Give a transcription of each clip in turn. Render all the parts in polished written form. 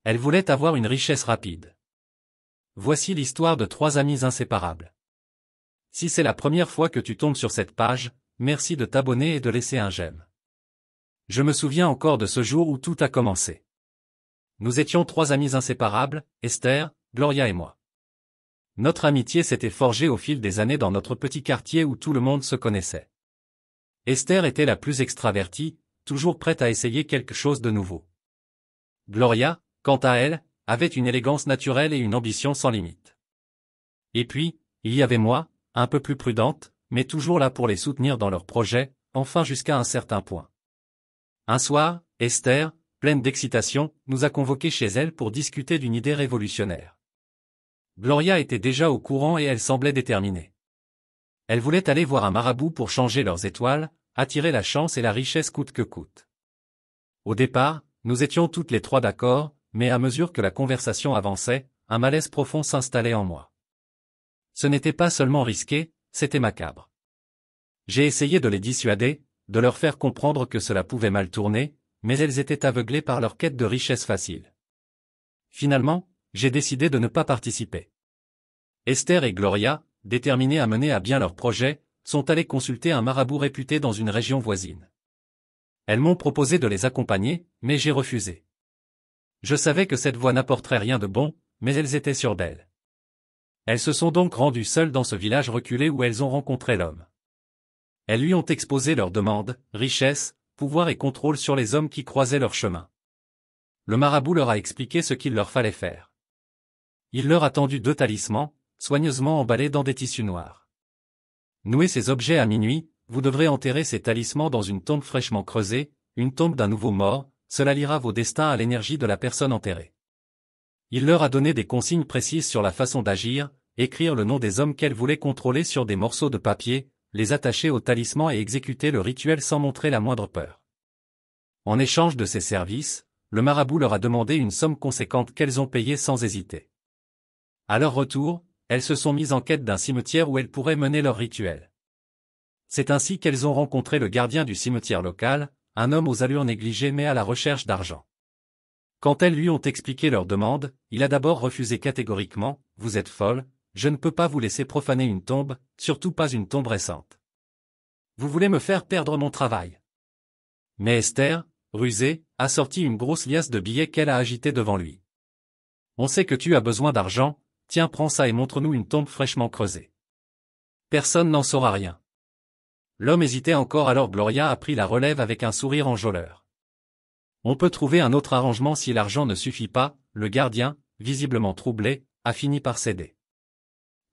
Elle voulait avoir une richesse rapide. Voici l'histoire de 3 amis inséparables. Si c'est la première fois que tu tombes sur cette page, merci de t'abonner et de laisser un j'aime. Je me souviens encore de ce jour où tout a commencé. Nous étions 3 amis inséparables, Esther, Gloria et moi. Notre amitié s'était forgée au fil des années dans notre petit quartier où tout le monde se connaissait. Esther était la plus extravertie, toujours prête à essayer quelque chose de nouveau. Gloria, quant à elle, avait une élégance naturelle et une ambition sans limite. Et puis, il y avait moi, un peu plus prudente, mais toujours là pour les soutenir dans leurs projets, enfin jusqu'à un certain point. Un soir, Esther, pleine d'excitation, nous a convoqués chez elle pour discuter d'une idée révolutionnaire. Gloria était déjà au courant et elle semblait déterminée. Elle voulait aller voir un marabout pour changer leurs étoiles, attirer la chance et la richesse coûte que coûte. Au départ, nous étions toutes les 3 d'accord, mais à mesure que la conversation avançait, un malaise profond s'installait en moi. Ce n'était pas seulement risqué, c'était macabre. J'ai essayé de les dissuader, de leur faire comprendre que cela pouvait mal tourner, mais elles étaient aveuglées par leur quête de richesse facile. Finalement, j'ai décidé de ne pas participer. Esther et Gloria, déterminées à mener à bien leur projet, sont allées consulter un marabout réputé dans une région voisine. Elles m'ont proposé de les accompagner, mais j'ai refusé. Je savais que cette voie n'apporterait rien de bon, mais elles étaient sûres d'elles. Elles se sont donc rendues seules dans ce village reculé où elles ont rencontré l'homme. Elles lui ont exposé leurs demandes, richesse, pouvoir et contrôle sur les hommes qui croisaient leur chemin. Le marabout leur a expliqué ce qu'il leur fallait faire. Il leur a tendu 2 talismans, soigneusement emballés dans des tissus noirs. Nouez ces objets à minuit, vous devrez enterrer ces talismans dans une tombe fraîchement creusée, une tombe d'un nouveau mort, cela liera vos destins à l'énergie de la personne enterrée. Il leur a donné des consignes précises sur la façon d'agir, écrire le nom des hommes qu'elles voulaient contrôler sur des morceaux de papier, les attacher au talisman et exécuter le rituel sans montrer la moindre peur. En échange de ces services, le marabout leur a demandé une somme conséquente qu'elles ont payée sans hésiter. À leur retour, elles se sont mises en quête d'un cimetière où elles pourraient mener leur rituel. C'est ainsi qu'elles ont rencontré le gardien du cimetière local, un homme aux allures négligées mais à la recherche d'argent. Quand elles lui ont expliqué leur demande, il a d'abord refusé catégoriquement, « Vous êtes folle, je ne peux pas vous laisser profaner une tombe, surtout pas une tombe récente. Vous voulez me faire perdre mon travail. » Mais Esther, rusée, a sorti une grosse liasse de billets qu'elle a agitée devant lui. « On sait que tu as besoin d'argent, tiens prends ça et montre-nous une tombe fraîchement creusée. » Personne n'en saura rien. L'homme hésitait encore alors Gloria a pris la relève avec un sourire enjôleur. On peut trouver un autre arrangement si l'argent ne suffit pas, le gardien, visiblement troublé, a fini par céder.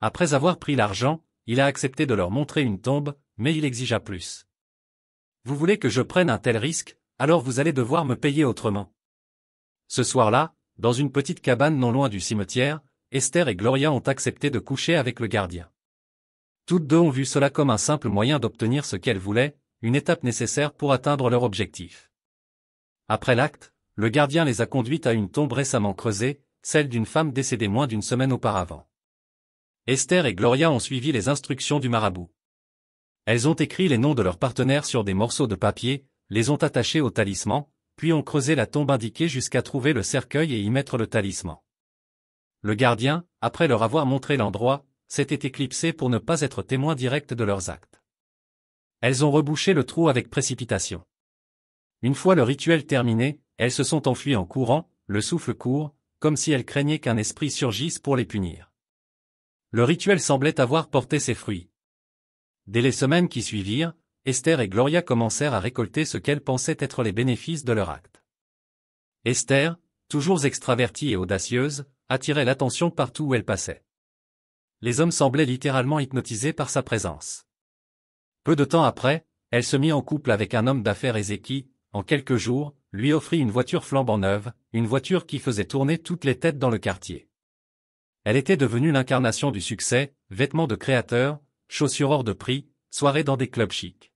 Après avoir pris l'argent, il a accepté de leur montrer une tombe, mais il exigea plus. Vous voulez que je prenne un tel risque, alors vous allez devoir me payer autrement. Ce soir-là, dans une petite cabane non loin du cimetière, Esther et Gloria ont accepté de coucher avec le gardien. Toutes 2 ont vu cela comme un simple moyen d'obtenir ce qu'elles voulaient, une étape nécessaire pour atteindre leur objectif. Après l'acte, le gardien les a conduites à une tombe récemment creusée, celle d'une femme décédée moins d'1 semaine auparavant. Esther et Gloria ont suivi les instructions du marabout. Elles ont écrit les noms de leurs partenaires sur des morceaux de papier, les ont attachés au talisman, puis ont creusé la tombe indiquée jusqu'à trouver le cercueil et y mettre le talisman. Le gardien, après leur avoir montré l'endroit, s'était éclipsé pour ne pas être témoin direct de leurs actes. Elles ont rebouché le trou avec précipitation. Une fois le rituel terminé, elles se sont enfuies en courant, le souffle court, comme si elles craignaient qu'un esprit surgisse pour les punir. Le rituel semblait avoir porté ses fruits. Dès les semaines qui suivirent, Esther et Gloria commencèrent à récolter ce qu'elles pensaient être les bénéfices de leur acte. Esther, toujours extravertie et audacieuse, attirait l'attention partout où elle passait. Les hommes semblaient littéralement hypnotisés par sa présence. Peu de temps après, elle se mit en couple avec un homme d'affaires aisé qui, en quelques jours, lui offrit une voiture flambant neuve, une voiture qui faisait tourner toutes les têtes dans le quartier. Elle était devenue l'incarnation du succès, vêtements de créateurs, chaussures hors de prix, soirées dans des clubs chics.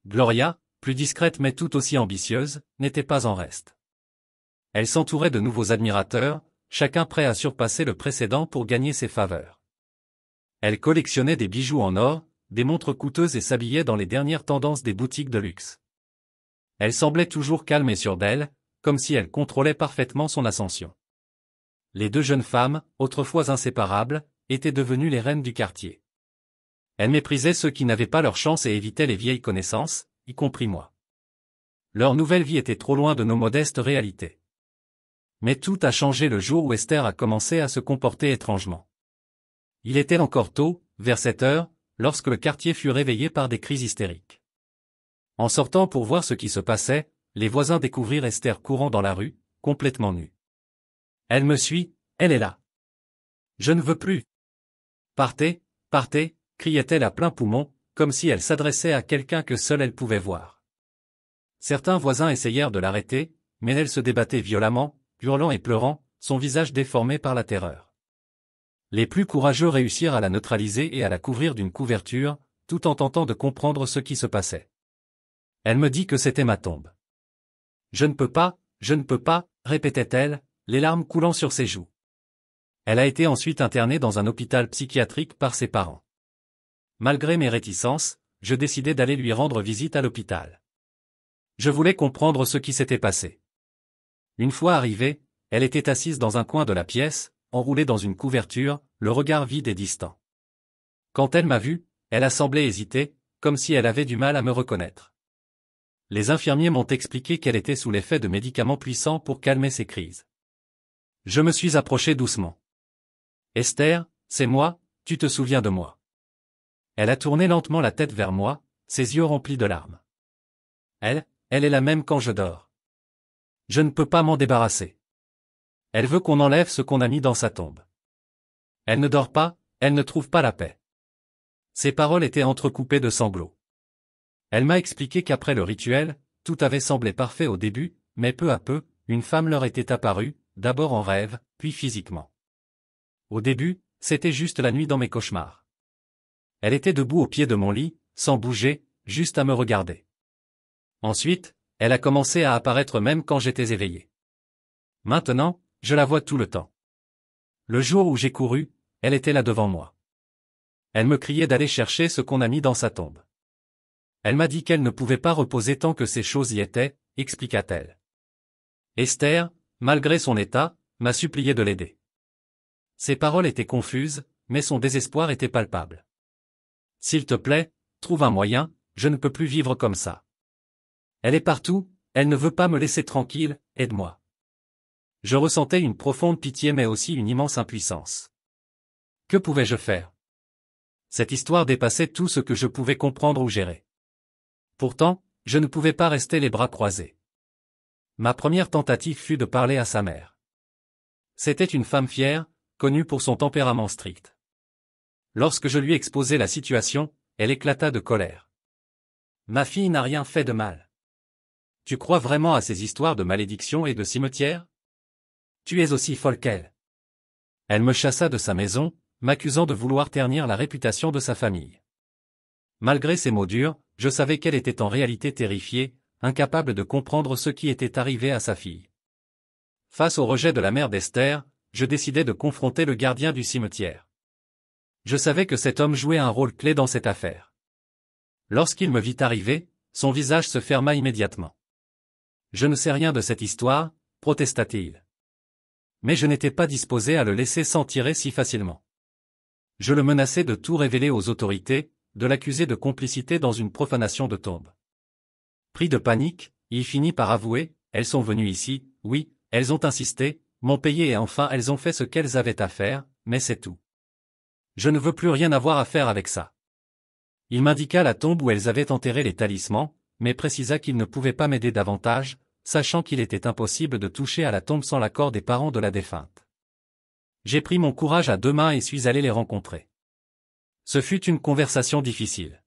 Gloria, plus discrète mais tout aussi ambitieuse, n'était pas en reste. Elle s'entourait de nouveaux admirateurs, chacun prêt à surpasser le précédent pour gagner ses faveurs. Elle collectionnait des bijoux en or, des montres coûteuses et s'habillait dans les dernières tendances des boutiques de luxe. Elle semblait toujours calme et sûre d'elle, comme si elle contrôlait parfaitement son ascension. Les deux jeunes femmes, autrefois inséparables, étaient devenues les reines du quartier. Elles méprisaient ceux qui n'avaient pas leur chance et évitaient les vieilles connaissances, y compris moi. Leur nouvelle vie était trop loin de nos modestes réalités. Mais tout a changé le jour où Esther a commencé à se comporter étrangement. Il était encore tôt, vers 7 heures, lorsque le quartier fut réveillé par des cris hystériques. En sortant pour voir ce qui se passait, les voisins découvrirent Esther courant dans la rue, complètement nue. Elle me suit, elle est là. Je ne veux plus. Partez, partez, criait-elle à plein poumon, comme si elle s'adressait à quelqu'un que seule elle pouvait voir. Certains voisins essayèrent de l'arrêter, mais elle se débattait violemment, hurlant et pleurant, son visage déformé par la terreur. Les plus courageux réussirent à la neutraliser et à la couvrir d'une couverture, tout en tentant de comprendre ce qui se passait. Elle me dit que c'était ma tombe. Je ne peux pas, répétait-elle, les larmes coulant sur ses joues. Elle a été ensuite internée dans un hôpital psychiatrique par ses parents. Malgré mes réticences, je décidai d'aller lui rendre visite à l'hôpital. Je voulais comprendre ce qui s'était passé. Une fois arrivée, elle était assise dans un coin de la pièce, enroulée dans une couverture, le regard vide et distant. Quand elle m'a vu, elle a semblé hésiter, comme si elle avait du mal à me reconnaître. Les infirmiers m'ont expliqué qu'elle était sous l'effet de médicaments puissants pour calmer ses crises. Je me suis approché doucement. « Esther, c'est moi, tu te souviens de moi ?» Elle a tourné lentement la tête vers moi, ses yeux remplis de larmes. Elle est la même quand je dors. Je ne peux pas m'en débarrasser. Elle veut qu'on enlève ce qu'on a mis dans sa tombe. Elle ne dort pas, elle ne trouve pas la paix. Ses paroles étaient entrecoupées de sanglots. Elle m'a expliqué qu'après le rituel, tout avait semblé parfait au début, mais peu à peu, une femme leur était apparue, d'abord en rêve, puis physiquement. Au début, c'était juste la nuit dans mes cauchemars. Elle était debout au pied de mon lit, sans bouger, juste à me regarder. Ensuite, elle a commencé à apparaître même quand j'étais éveillé. Maintenant, je la vois tout le temps. Le jour où j'ai couru, elle était là devant moi. Elle me criait d'aller chercher ce qu'on a mis dans sa tombe. Elle m'a dit qu'elle ne pouvait pas reposer tant que ces choses y étaient, expliqua-t-elle. Esther, malgré son état, m'a supplié de l'aider. Ses paroles étaient confuses, mais son désespoir était palpable. S'il te plaît, trouve un moyen, je ne peux plus vivre comme ça. Elle est partout, elle ne veut pas me laisser tranquille, aide-moi. Je ressentais une profonde pitié mais aussi une immense impuissance. Que pouvais-je faire? Cette histoire dépassait tout ce que je pouvais comprendre ou gérer. Pourtant, je ne pouvais pas rester les bras croisés. Ma première tentative fut de parler à sa mère. C'était une femme fière, connue pour son tempérament strict. Lorsque je lui exposai la situation, elle éclata de colère. Ma fille n'a rien fait de mal. Tu crois vraiment à ces histoires de malédiction et de cimetière? Tu es aussi folle qu'elle. Elle me chassa de sa maison, m'accusant de vouloir ternir la réputation de sa famille. Malgré ces mots durs, je savais qu'elle était en réalité terrifiée, incapable de comprendre ce qui était arrivé à sa fille. Face au rejet de la mère d'Esther, je décidai de confronter le gardien du cimetière. Je savais que cet homme jouait un rôle clé dans cette affaire. Lorsqu'il me vit arriver, son visage se ferma immédiatement. Je ne sais rien de cette histoire, protesta-t-il. Mais je n'étais pas disposé à le laisser s'en tirer si facilement. Je le menaçais de tout révéler aux autorités, de l'accuser de complicité dans une profanation de tombe. Pris de panique, il finit par avouer, elles sont venues ici, oui, elles ont insisté, m'ont payé et enfin elles ont fait ce qu'elles avaient à faire, mais c'est tout. Je ne veux plus rien avoir à faire avec ça. Il m'indiqua la tombe où elles avaient enterré les talismans, mais précisa qu'il ne pouvait pas m'aider davantage, sachant qu'il était impossible de toucher à la tombe sans l'accord des parents de la défunte. J'ai pris mon courage à deux mains et suis allé les rencontrer. Ce fut une conversation difficile.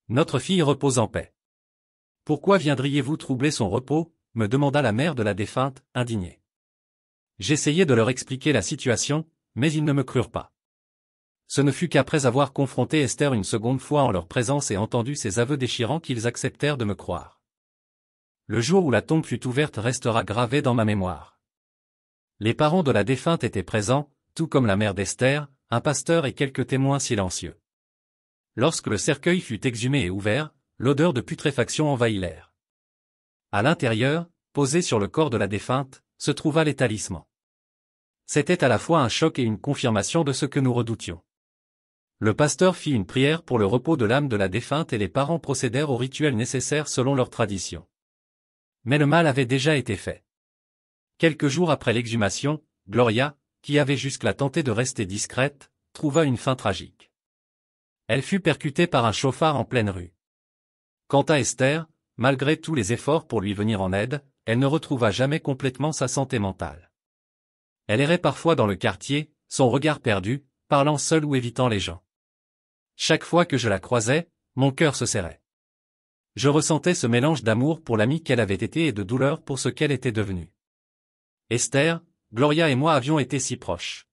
Notre fille repose en paix. Pourquoi viendriez-vous troubler son repos? Me demanda la mère de la défunte, indignée. J'essayai de leur expliquer la situation, mais ils ne me crurent pas. Ce ne fut qu'après avoir confronté Esther une seconde fois en leur présence et entendu ses aveux déchirants qu'ils acceptèrent de me croire. Le jour où la tombe fut ouverte restera gravé dans ma mémoire. Les parents de la défunte étaient présents, tout comme la mère d'Esther, un pasteur et quelques témoins silencieux. Lorsque le cercueil fut exhumé et ouvert, l'odeur de putréfaction envahit l'air. À l'intérieur, posé sur le corps de la défunte, se trouva les talismans. C'était à la fois un choc et une confirmation de ce que nous redoutions. Le pasteur fit une prière pour le repos de l'âme de la défunte et les parents procédèrent au rituel nécessaire selon leur tradition. Mais le mal avait déjà été fait. Quelques jours après l'exhumation, Gloria, qui avait jusque-là tenté de rester discrète, trouva une fin tragique. Elle fut percutée par un chauffard en pleine rue. Quant à Esther, malgré tous les efforts pour lui venir en aide, elle ne retrouva jamais complètement sa santé mentale. Elle errait parfois dans le quartier, son regard perdu, parlant seule ou évitant les gens. Chaque fois que je la croisais, mon cœur se serrait. Je ressentais ce mélange d'amour pour l'amie qu'elle avait été et de douleur pour ce qu'elle était devenue. Esther, Gloria et moi avions été si proches.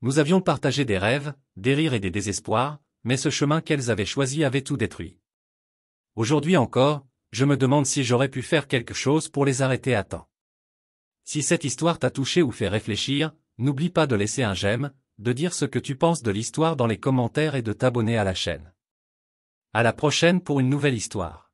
Nous avions partagé des rêves, des rires et des désespoirs, mais ce chemin qu'elles avaient choisi avait tout détruit. Aujourd'hui encore, je me demande si j'aurais pu faire quelque chose pour les arrêter à temps. Si cette histoire t'a touché ou fait réfléchir, n'oublie pas de laisser un j'aime, de dire ce que tu penses de l'histoire dans les commentaires et de t'abonner à la chaîne. À la prochaine pour une nouvelle histoire.